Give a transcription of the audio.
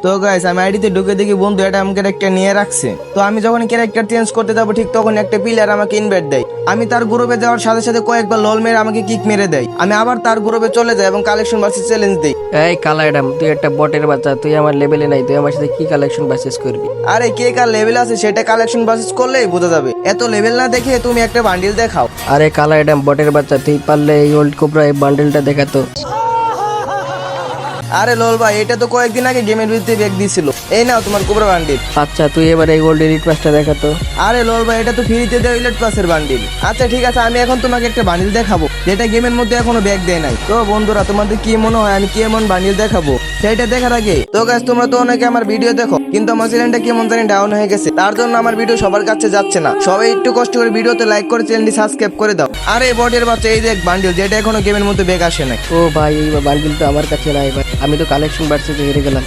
তো গাইস আমি আইডিতে ঢুকে দেখি বন্ধু এটা আমাকে ক্যারেক্টার নিয়ে রাখছে। তো আমি যখন ক্যারেক্টার চেঞ্জ করতে যাবো ঠিক তখন একটা প্লেয়ার আমাকে ইনভাইট দেয়। আমি তার গ্রুপে যাওয়ার সাথে সাথে কয়েকবার লল মেরে আমাকে কিক মেরে দেয়। আমি আবার তার গ্রুপে চলে যাই এবং কালেকশন ভার্সেস চ্যালেঞ্জ দেই। এই কালা অ্যাডাম, তুই একটা বটের বাচ্চা, তুই আমার লেভেলে নাই, তুই আমার সাথে কি কালেকশন পারচেজ করবি? আরে কে কার লেভেল আছে সেটা কালেকশন ভার্সেস করলেই বোঝা যাবে। এত লেভেল না দেখে তুমি একটা বান্ডিল দেখাও। আরে কালা অ্যাডাম বটের বাচ্চা, তুই পারলে এই ওল্ড কোবরা এই বান্ডেলটা দেখাতো। আরে লল ভাই, এটা তো কয়েকদিন আগে গেমের ভিতরে ব্যাগ দিছিল। এই নাও তোমার কোবরা বান্ডিল। আচ্ছা তুই এবার এই গোল্ড এলিট পাসটা দেখাতো। আরে লল ভাই, এটা তো ফ্রিতে দেয় ইলেট পাসের বান্ডিল। আচ্ছা ঠিক আছে, আমি এখন তোমাকে একটা বান্ডিল দেখাবো যেটা গেমের মধ্যে এখনো ব্যাগ দেয় নাই। তো বন্ধুরা, তোমাদের কি মনে হয় আমি কি এমন বান্ডিল দেখাবো সেটা দেখার আগে তো গাইস, তোমরা তো অনেকে আমার ভিডিও দেখো কিন্তু আমার চ্যানেলটা কেমন জানি ডাউন হয়ে গেছে। তার জন্য আমার ভিডিও সবার কাছে যাচ্ছে না। সবাই একটু কষ্ট করে ভিডিওতে লাইক করে চ্যানেলটি সাবস্ক্রাইব করে দাও। আরে বটের বাচ্চা, এই দেখ বান্ডিল যেটা এখনো গেমের মধ্যে ব্যাগ আসে নাই। ও ভাই, এই বান্ডেল তো আমার কাছে নাই ভাই, আমি তো কালেকশন পারচেজে হেরে গেলাম।